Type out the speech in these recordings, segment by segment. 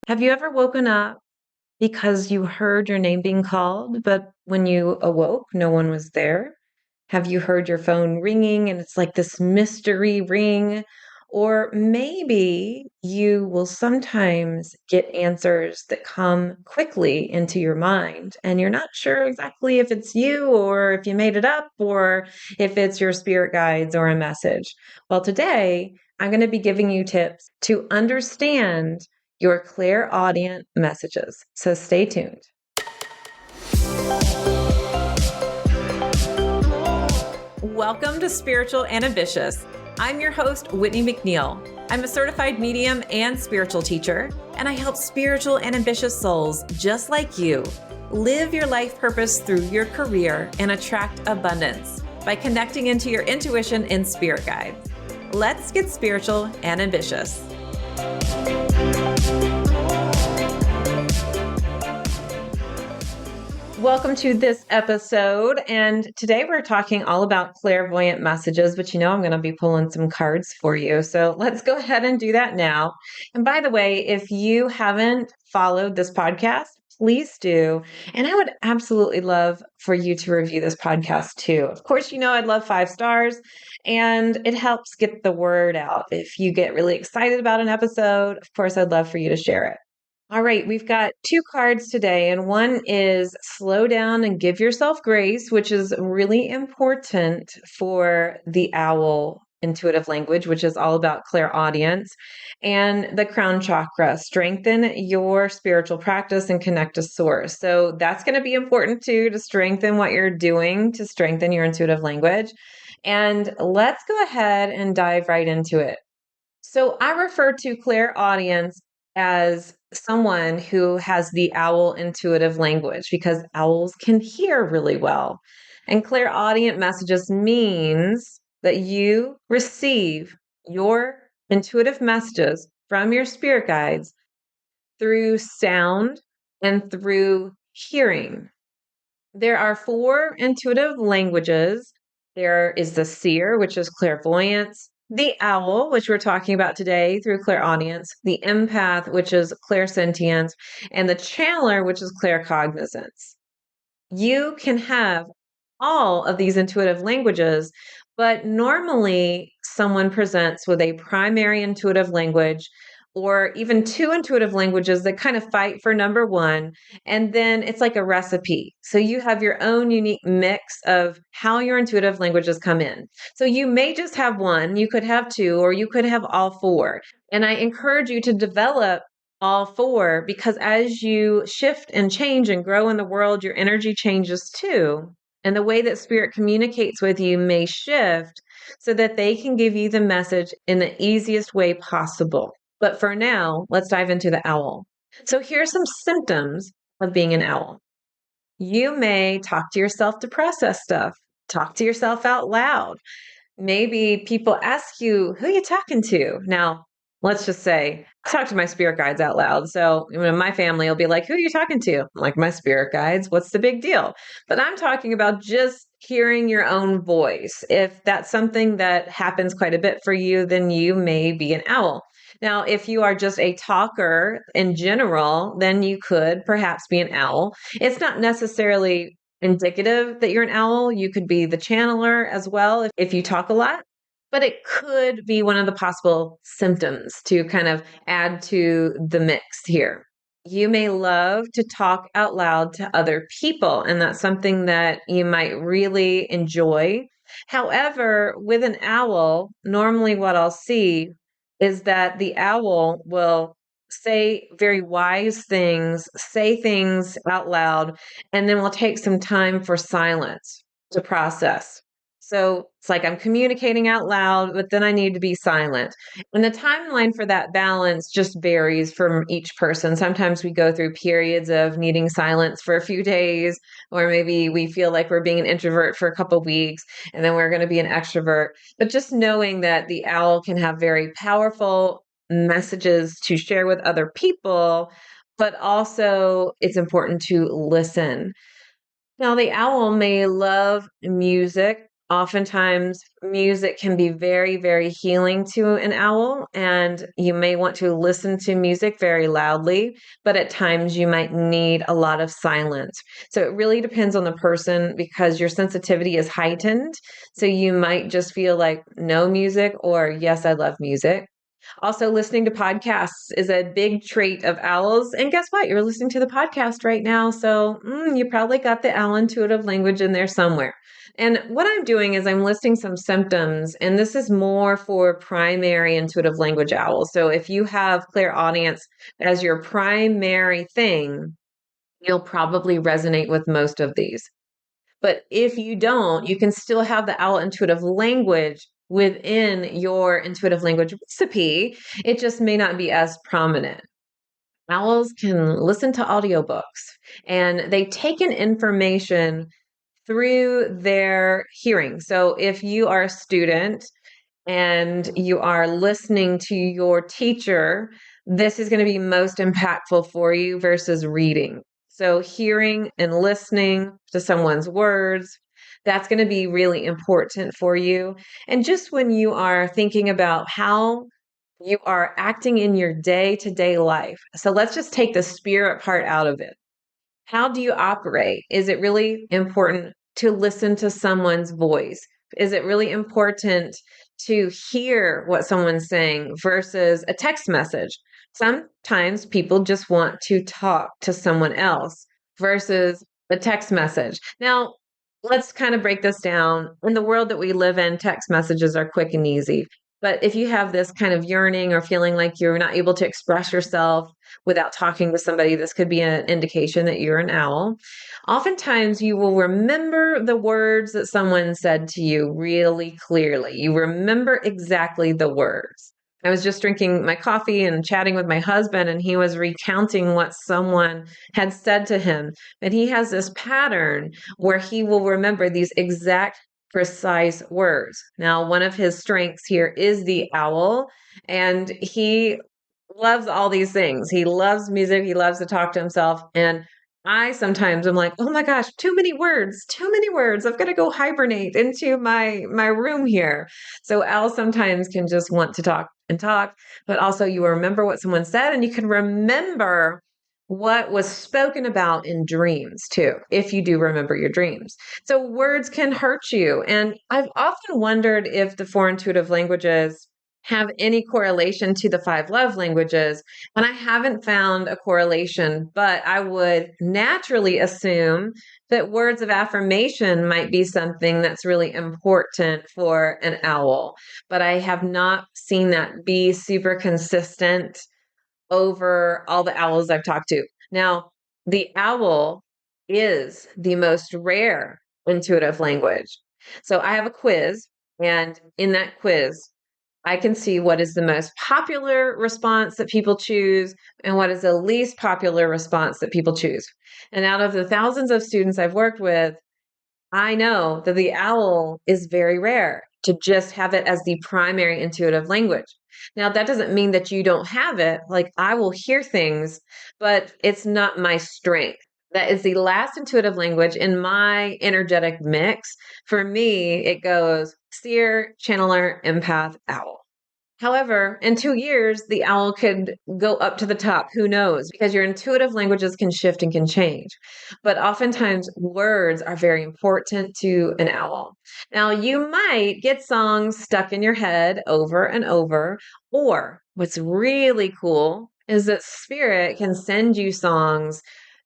Have you ever woken up because you heard your name being called, but when you awoke, no one was there? Have you heard your phone ringing and it's like this mystery ring? Or maybe you will sometimes get answers that come quickly into your mind, and you're not sure exactly if it's you or if you made it up or if it's your spirit guides or a message. Well, today I'm going to be giving you tips to understand your clairaudient messages. So stay tuned. Welcome to Spiritual and Ambitious. I'm your host, Whitney McNeill. I'm a certified medium and spiritual teacher, and I help spiritual and ambitious souls just like you live your life purpose through your career and attract abundance by connecting into your intuition and spirit guides. Let's get spiritual and ambitious. Welcome to this episode, and today we're talking all about clairvoyant messages, but I'm going to be pulling some cards for you. So let's go ahead and do that now. And by the way, if you haven't followed this podcast, please do. And I would absolutely love for you to review this podcast too. Of course, I'd love 5 stars, and it helps get the word out. If you get really excited about an episode, of course, I'd love for you to share it. All right, we've got 2 cards today, and one is slow down and give yourself grace, which is really important for the owl intuitive language, which is all about clairaudience, and the crown chakra, strengthen your spiritual practice and connect to source. So that's going to be important too, to strengthen what you're doing, to strengthen your intuitive language. And let's go ahead and dive right into it. So I refer to clairaudience as someone who has the owl intuitive language because owls can hear really well. And clairaudient messages means that you receive your intuitive messages from your spirit guides through sound and through hearing. There are 4 intuitive languages. There is the seer, which is clairvoyance, the owl, which we're talking about today through clairaudience, the empath, which is clairsentience, and the channeler, which is claircognizance. You can have all of these intuitive languages, but normally someone presents with a primary intuitive language or even 2 intuitive languages that kind of fight for number 1. And then it's like a recipe. So you have your own unique mix of how your intuitive languages come in. So you may just have 1, you could have 2, or you could have all 4. And I encourage you to develop all 4 because as you shift and change and grow in the world, your energy changes too. And the way that spirit communicates with you may shift so that they can give you the message in the easiest way possible. But for now, let's dive into the owl. So here's some symptoms of being an owl. You may talk to yourself to process stuff, talk to yourself out loud. Maybe people ask you, who are you talking to? Now, let's just say, I talk to my spirit guides out loud. So my family will be like, who are you talking to? I'm like, my spirit guides. What's the big deal? But I'm talking about just hearing your own voice. If that's something that happens quite a bit for you, then you may be an owl. Now, if you are just a talker in general, then you could perhaps be an owl. It's not necessarily indicative that you're an owl. You could be the channeler as well if you talk a lot, but it could be one of the possible symptoms to kind of add to the mix here. You may love to talk out loud to other people, and that's something that you might really enjoy. However, with an owl, normally what I'll see is that the owl will say very wise things, say things out loud, and then we'll take some time for silence to process. So it's like I'm communicating out loud, but then I need to be silent. And the timeline for that balance just varies from each person. Sometimes we go through periods of needing silence for a few days, or maybe we feel like we're being an introvert for a couple of weeks, and then we're going to be an extrovert. But just knowing that the owl can have very powerful messages to share with other people, but also it's important to listen. Now, the owl may love music Oftentimes, music can be very, very healing to an owl, and you may want to listen to music very loudly, but at times you might need a lot of silence. So it really depends on the person because your sensitivity is heightened. So you might just feel like no music or yes, I love music. Also, listening to podcasts is a big trait of owls. And guess what? You're listening to the podcast right now. So you probably got the owl intuitive language in there somewhere. And what I'm doing is I'm listing some symptoms, and this is more for primary intuitive language owls. So if you have clairaudience as your primary thing, you'll probably resonate with most of these. But if you don't, you can still have the owl intuitive language within your intuitive language recipe. It just may not be as prominent. Owls can listen to audiobooks and they take in information through their hearing. So if you are a student and you are listening to your teacher, this is going to be most impactful for you versus reading. So, hearing and listening to someone's words, that's going to be really important for you. And just when you are thinking about how you are acting in your day to day life. So, let's just take the spirit part out of it. How do you operate? Is it really important to listen to someone's voice? Is it really important to hear what someone's saying versus a text message? Sometimes people just want to talk to someone else versus a text message. Now, let's kind of break this down. In the world that we live in, text messages are quick and easy. But if you have this kind of yearning or feeling like you're not able to express yourself without talking to somebody, this could be an indication that you're an owl. Oftentimes, you will remember the words that someone said to you really clearly. You remember exactly the words. I was just drinking my coffee and chatting with my husband, and he was recounting what someone had said to him. And he has this pattern where he will remember these exact precise words. Now, one of his strengths here is the owl, and he loves all these things. He loves music, he loves to talk to himself, and I sometimes am like, "Oh my gosh, too many words, too many words. I've got to go hibernate into my room here." So Al sometimes can just want to talk and talk, but also you remember what someone said and you can remember what was spoken about in dreams too, if you do remember your dreams. So words can hurt you. And I've often wondered if the four intuitive languages have any correlation to the five love languages. And I haven't found a correlation, but I would naturally assume that words of affirmation might be something that's really important for an owl. But I have not seen that be super consistent over all the owls I've talked to. Now, the owl is the most rare intuitive language. So I have a quiz, and in that quiz, I can see what is the most popular response that people choose and what is the least popular response that people choose. And out of the thousands of students I've worked with, I know that the owl is very rare to just have it as the primary intuitive language. Now, that doesn't mean that you don't have it. Like, I will hear things, but it's not my strength. That is the last intuitive language in my energetic mix. For me, it goes seer, channeler, empath, owl. However, in 2 years, the owl could go up to the top. Who knows? Because your intuitive languages can shift and can change. But oftentimes, words are very important to an owl. Now, you might get songs stuck in your head over and over. Or what's really cool is that spirit can send you songs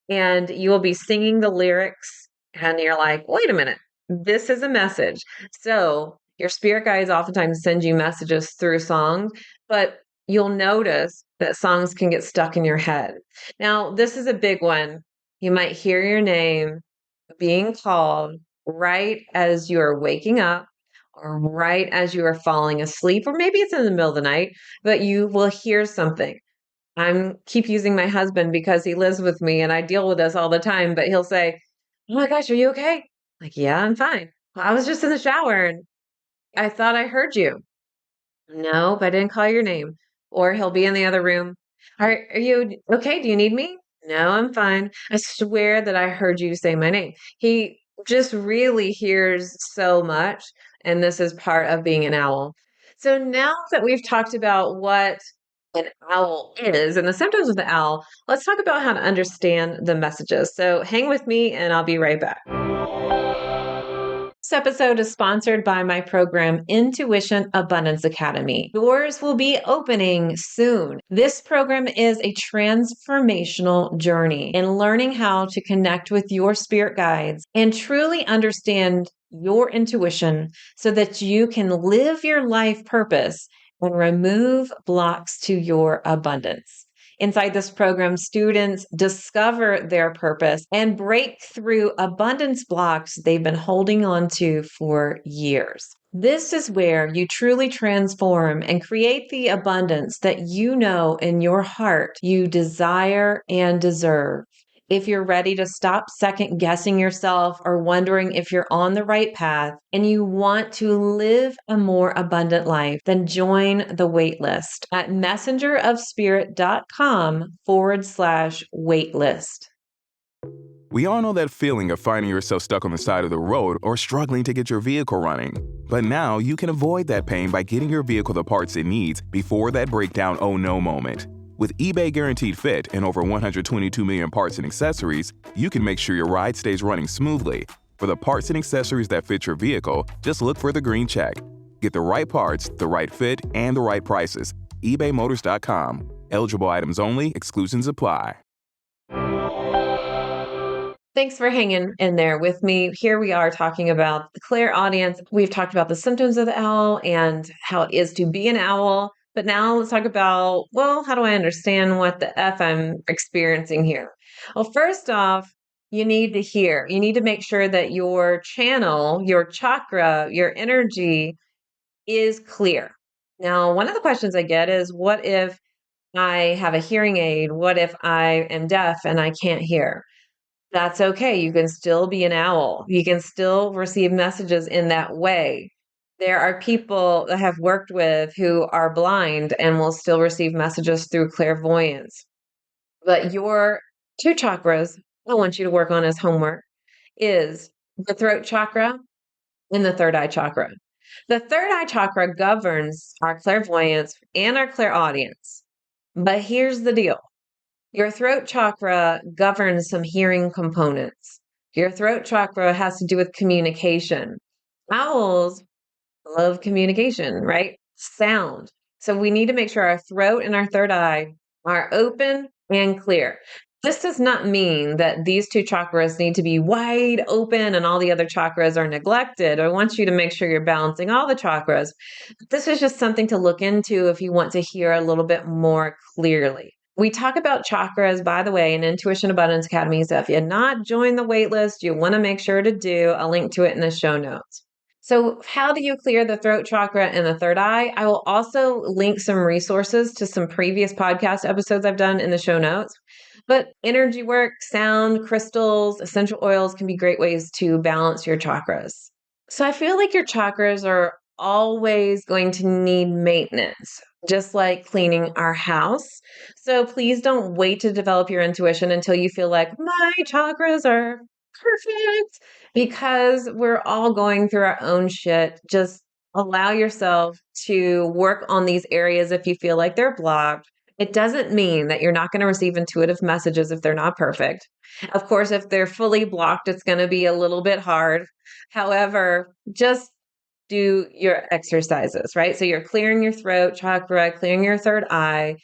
and you will be singing the lyrics, and you're like, wait a minute, this is a message. So, your spirit guides oftentimes send you messages through songs, but you'll notice that songs can get stuck in your head. Now, this is a big one. You might hear your name being called right as you are waking up or right as you are falling asleep, or maybe it's in the middle of the night, but you will hear something. I'm keep using my husband because he lives with me and I deal with this all the time, but he'll say, "Oh my gosh, are you okay?" Like, "Yeah, I'm fine. Well, I was just in the shower and I thought I heard you." "No, but I didn't call your name." Or he'll be in the other room. Are you okay? Do you need me?" "No, I'm fine. I swear that I heard you say my name." just really hears so much. And this is part of being an owl. So now that we've talked about what an owl is and the symptoms of the owl, let's talk about how to understand the messages. So hang with me and I'll be right back. This episode is sponsored by my program, Intuition Abundance Academy. Doors will be opening soon. This program is a transformational journey in learning how to connect with your spirit guides and truly understand your intuition so that you can live your life purpose and remove blocks to your abundance. Inside this program, students discover their purpose and break through abundance blocks they've been holding on to for years. This is where you truly transform and create the abundance that you know in your heart you desire and deserve. If you're ready to stop second guessing yourself or wondering if you're on the right path and you want to live a more abundant life, then join the waitlist at messengerofspirit.com/waitlist. We all know that feeling of finding yourself stuck on the side of the road or struggling to get your vehicle running. But now you can avoid that pain by getting your vehicle the parts it needs before that breakdown oh no moment. With eBay Guaranteed Fit and over 122 million parts and accessories, you can make sure your ride stays running smoothly. For the parts and accessories that fit your vehicle, just look for the green check. Get the right parts, the right fit, and the right prices. ebaymotors.com. Eligible items only. Exclusions apply. Thanks for hanging in there with me. Here we are talking about the clairaudience. We've talked about the symptoms of the owl and how it is to be an owl. But now let's talk about, well, how do I understand what the F I'm experiencing here? Well, first off, you need to hear. You need to make sure that your channel, your chakra, your energy is clear. Now, one of the questions I get is, what if I have a hearing aid? What if I am deaf and I can't hear? That's okay. You can still be an owl. You can still receive messages in that way. There are people that I have worked with who are blind and will still receive messages through clairvoyance. But your two chakras I want you to work on as homework is the throat chakra and the third eye chakra. The third eye chakra governs our clairvoyance and our clairaudience. But here's the deal. Your throat chakra governs some hearing components. Your throat chakra has to do with communication. Owls love communication, right? Sound. So we need to make sure our throat and our third eye are open and clear. This does not mean that these two chakras need to be wide open and all the other chakras are neglected. I want you to make sure you're balancing all the chakras. This is just something to look into if you want to hear a little bit more clearly. We talk about chakras, by the way, in Intuition Abundance Academy. So if you're not joined the waitlist, you want to make sure to do. I'll link to it in the show notes. So how do you clear the throat chakra and the third eye? I will also link some resources to some previous podcast episodes I've done in the show notes. But energy work, sound, crystals, essential oils can be great ways to balance your chakras. So I feel like your chakras are always going to need maintenance, just like cleaning our house. So please don't wait to develop your intuition until you feel like my chakras are perfect, because we're all going through our own shit. Just allow yourself to work on these areas if you feel like they're blocked. It doesn't mean that you're not going to receive intuitive messages if they're not perfect. Of course, if they're fully blocked, it's going to be a little bit hard. However, just do your exercises, right? So you're clearing your throat chakra, clearing your third eye,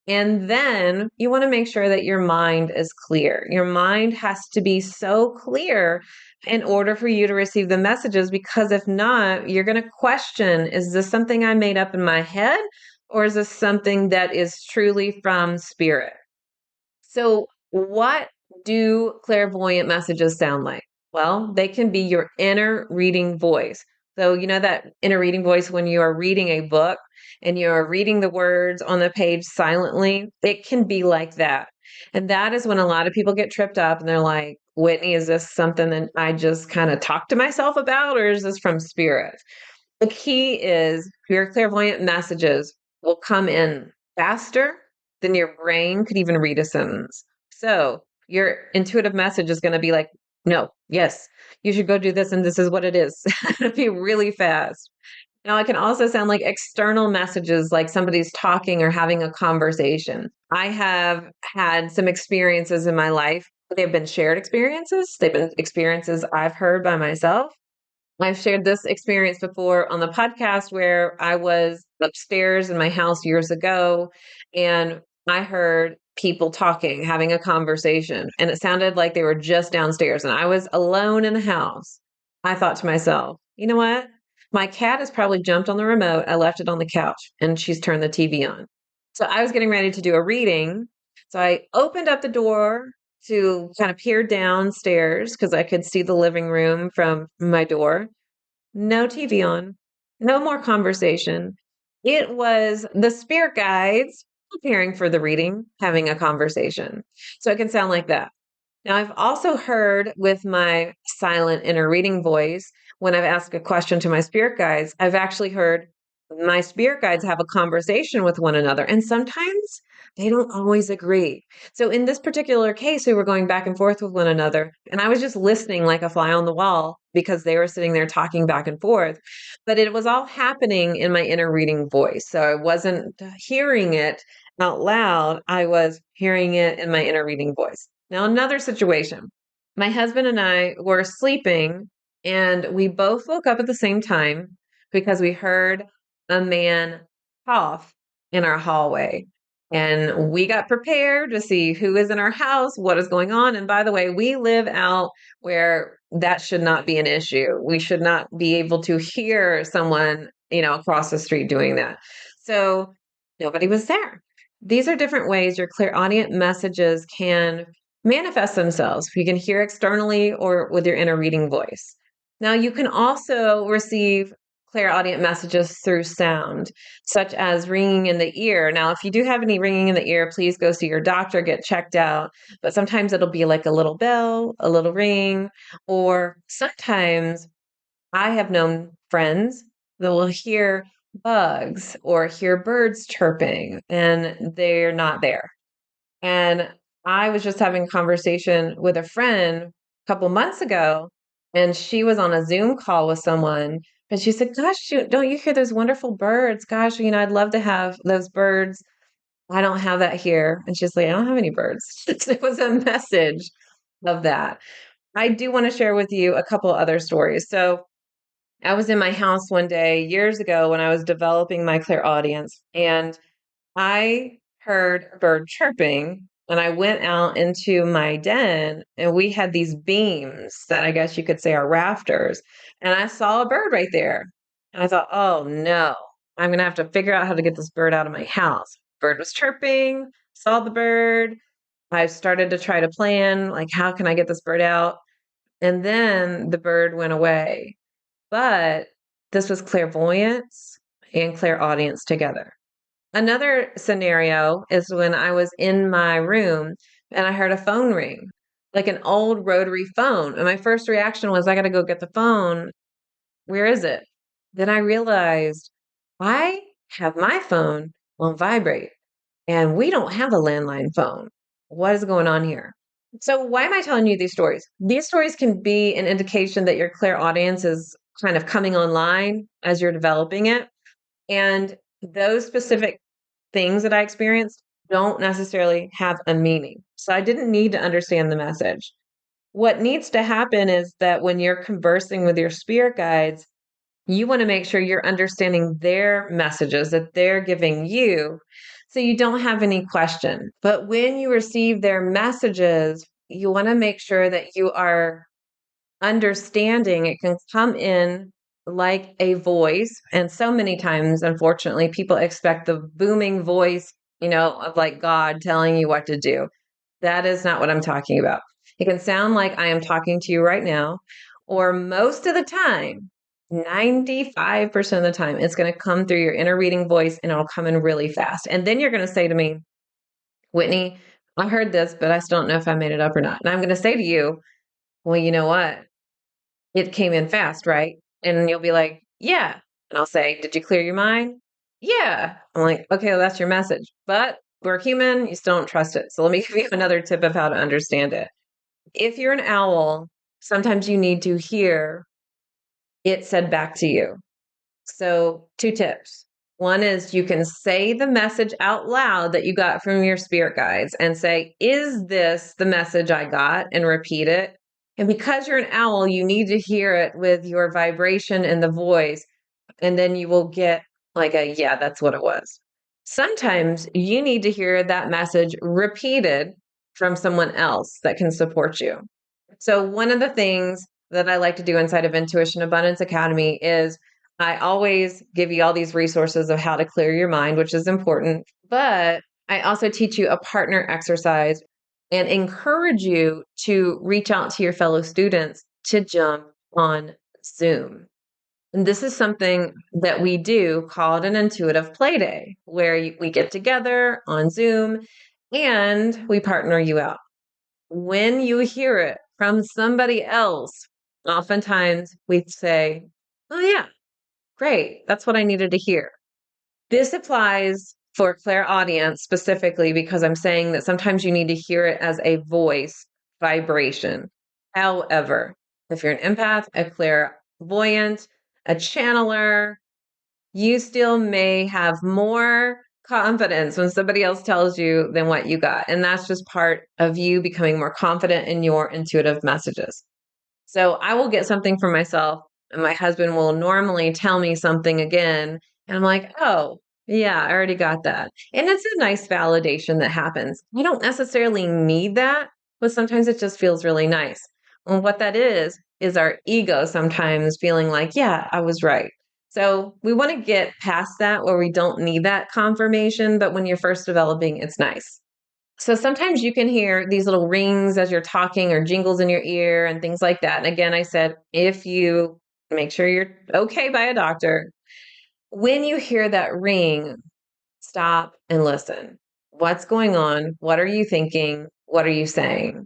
and then you want to make sure that your mind is clear. Your mind has to be so clear in order for you to receive the messages, because if not, you're going to question, is this something I made up in my head, or is this something that is truly from spirit? So what do clairvoyant messages sound like? Well, they can be your inner reading voice. So, you know that inner reading voice when you are reading a book and you're reading the words on the page silently? It can be like that. And that is when a lot of people get tripped up and they're like, Whitney, is this something that I just kind of talk to myself about, or is this from spirit? The key is your clairvoyant messages will come in faster than your brain could even read a sentence. So your intuitive message is going to be like No, yes, you should go do this, and this is what it is. It'd be really fast. Now, it can also sound like external messages, like somebody's talking or having a conversation. I have had some experiences in my life. They've been shared experiences. They've been experiences I've heard by myself. I've shared this experience before on the podcast where I was upstairs in my house years ago and I heard people talking, having a conversation, and it sounded like they were just downstairs and I was alone in the house. I thought to myself, you know what? My cat has probably jumped on the remote. I left it on the couch and she's turned the TV on. So I was getting ready to do a reading. So I opened up the door to kind of peer downstairs because I could see the living room from my door. No TV on, no more conversation. It was the spirit guides preparing for the reading, having a conversation. So it can sound like that. Now, I've also heard with my silent inner reading voice, when I've asked a question to my spirit guides, I've actually heard my spirit guides have a conversation with one another. And sometimes they don't always agree. So in this particular case, we were going back and forth with one another. And I was just listening like a fly on the wall because they were sitting there talking back and forth. But it was all happening in my inner reading voice. So I wasn't hearing it out loud. I was hearing it in my inner reading voice. Now, another situation. My husband and I were sleeping, and we both woke up at the same time because we heard a man cough in our hallway. And we got prepared to see who is in our house, what is going on. And by the way, we live out where that should not be an issue. We should not be able to hear someone, across the street doing that. So nobody was there. These are different ways your clairaudient messages can manifest themselves. You can hear externally or with your inner reading voice. Now, you can also receive clairaudient messages through sound, such as ringing in the ear. Now, if you do have any ringing in the ear, please go see your doctor, get checked out. But sometimes it'll be like a little bell, a little ring, or sometimes I have known friends that will hear bugs or hear birds chirping and they're not there. And I was just having a conversation with a friend a couple months ago, and she was on a Zoom call with someone. And she said, "Gosh, don't you hear those wonderful birds? Gosh, I'd love to have those birds. I don't have that here." And she's like, "I don't have any birds." It was a message of that. I do want to share with you a couple other stories. So I was in my house one day years ago when I was developing my clairaudience, and I heard a bird chirping and I went out into my den and we had these beams that I guess you could say are rafters. And I saw a bird right there. And I thought, oh no, I'm going to have to figure out how to get this bird out of my house. Bird was chirping, saw the bird. I started to try to plan, like, how can I get this bird out? And then the bird went away. But this was clairvoyance and clairaudience together. Another scenario is when I was in my room and I heard a phone ring, like an old rotary phone. And my first reaction was, I got to go get the phone. Where is it? Then I realized I have my phone on vibrate and we don't have a landline phone. What is going on here? So, why am I telling you these stories? These stories can be an indication that your clairaudience is kind of coming online as you're developing it. And those specific things that I experienced don't necessarily have a meaning. So I didn't need to understand the message. What needs to happen is that when you're conversing with your spirit guides, you want to make sure you're understanding their messages that they're giving you so you don't have any question. But when you receive their messages, you want to make sure that you are understanding it can come in like a voice. And so many times, unfortunately, people expect the booming voice, of like God telling you what to do. That is not what I'm talking about. It can sound like I am talking to you right now, or most of the time, 95% of the time, it's going to come through your inner reading voice and it'll come in really fast. And then you're going to say to me, Whitney, I heard this, but I still don't know if I made it up or not. And I'm going to say to you, well, you know what? It came in fast, right? And you'll be like, yeah. And I'll say, did you clear your mind? Yeah. I'm like, okay, well, that's your message. But we're human. You still don't trust it. So let me give you another tip of how to understand it. If you're an owl, sometimes you need to hear it said back to you. So 2 tips. One is you can say the message out loud that you got from your spirit guides and say, is this the message I got? And repeat it. And because you're an owl, you need to hear it with your vibration and the voice. And then you will get like yeah, that's what it was. Sometimes you need to hear that message repeated from someone else that can support you. So one of the things that I like to do inside of Intuition Abundance Academy is I always give you all these resources of how to clear your mind, which is important, but I also teach you a partner exercise and encourage you to reach out to your fellow students to jump on Zoom. And this is something that we do called an intuitive play day, where we get together on Zoom and we partner you out. When you hear it from somebody else, oftentimes we say, oh, yeah, great. That's what I needed to hear. This applies for clairaudience specifically because I'm saying that sometimes you need to hear it as a voice vibration. However, if you're an empath, a clairvoyant, a channeler, you still may have more confidence when somebody else tells you than what you got. And that's just part of you becoming more confident in your intuitive messages. So I will get something for myself, and my husband will normally tell me something again. And I'm like, oh, yeah, I already got that. And it's a nice validation that happens. You don't necessarily need that, but sometimes it just feels really nice. And what that is our ego sometimes feeling like, yeah, I was right. So we want to get past that where we don't need that confirmation. But when you're first developing, it's nice. So sometimes you can hear these little rings as you're talking or jingles in your ear and things like that. And again, I said, if you make sure you're okay by a doctor, when you hear that ring, stop and listen. What's going on? What are you thinking? What are you saying?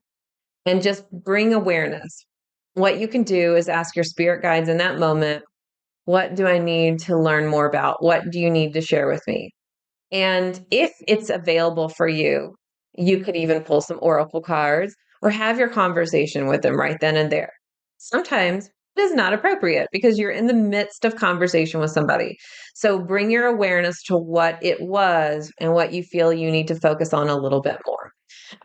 And just bring awareness. What you can do is ask your spirit guides in that moment, what do I need to learn more about? What do you need to share with me? And if it's available for you, you could even pull some oracle cards or have your conversation with them right then and there. Sometimes it is not appropriate because you're in the midst of conversation with somebody. So bring your awareness to what it was and what you feel you need to focus on a little bit more.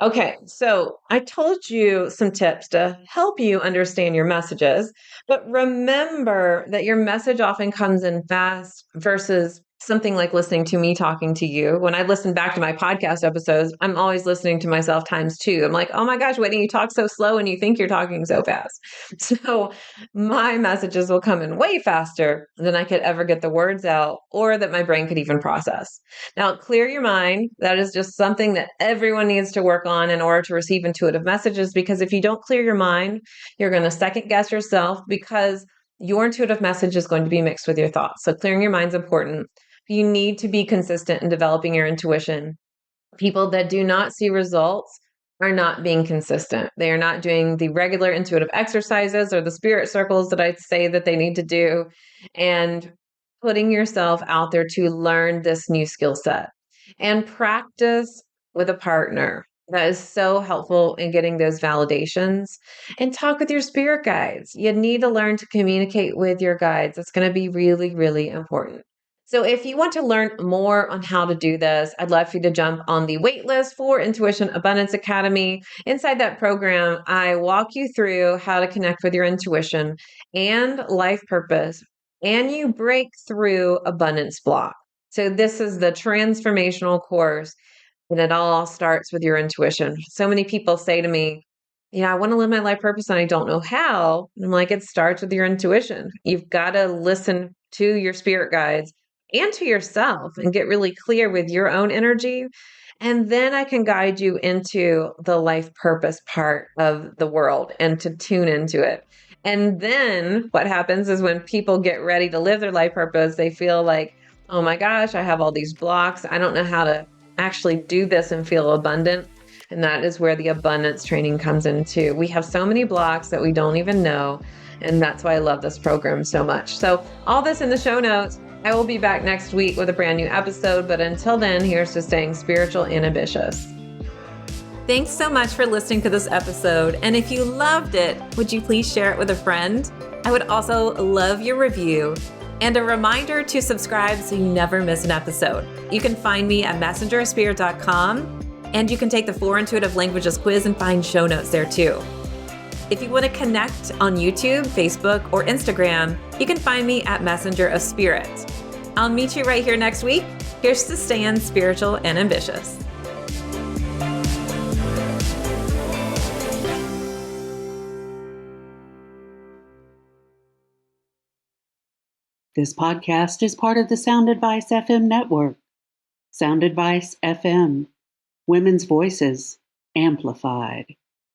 Okay, so I told you some tips to help you understand your messages, but remember that your message often comes in fast versus something like listening to me talking to you. When I listen back to my podcast episodes, I'm always listening to myself times two. I'm like, oh my gosh, Whitney, you talk so slow and you think you're talking so fast. So my messages will come in way faster than I could ever get the words out or that my brain could even process. Now, clear your mind. That is just something that everyone needs to work on in order to receive intuitive messages, because if you don't clear your mind, you're going to second guess yourself because your intuitive message is going to be mixed with your thoughts. So clearing your mind is important. You need to be consistent in developing your intuition. People that do not see results are not being consistent. They are not doing the regular intuitive exercises or the spirit circles that I say that they need to do, and putting yourself out there to learn this new skill set and practice with a partner. That is so helpful in getting those validations, and talk with your spirit guides. You need to learn to communicate with your guides. It's going to be really, really important. So if you want to learn more on how to do this, I'd love for you to jump on the wait list for Intuition Abundance Academy. Inside that program, I walk you through how to connect with your intuition and life purpose, and you break through abundance block. So this is the transformational course, and it all starts with your intuition. So many people say to me, I want to live my life purpose and I don't know how. And I'm like, it starts with your intuition. You've got to listen to your spirit guides and to yourself and get really clear with your own energy. And then I can guide you into the life purpose part of the world and to tune into it. And then what happens is when people get ready to live their life purpose, they feel like, oh my gosh, I have all these blocks. I don't know how to actually do this and feel abundant. And that is where the abundance training comes into. We have so many blocks that we don't even know. And that's why I love this program so much. So all this in the show notes. I will be back next week with a brand new episode. But until then, here's to staying spiritual and ambitious. Thanks so much for listening to this episode. And if you loved it, would you please share it with a friend? I would also love your review and a reminder to subscribe so you never miss an episode. You can find me at messengerofspirit.com, and you can take the 4 Intuitive Languages quiz and find show notes there too. If you want to connect on YouTube, Facebook, or Instagram, you can find me at Messenger of Spirit. I'll meet you right here next week. Here's to staying spiritual and ambitious. This podcast is part of the Sound Advice FM network. Sound Advice FM. Women's voices amplified.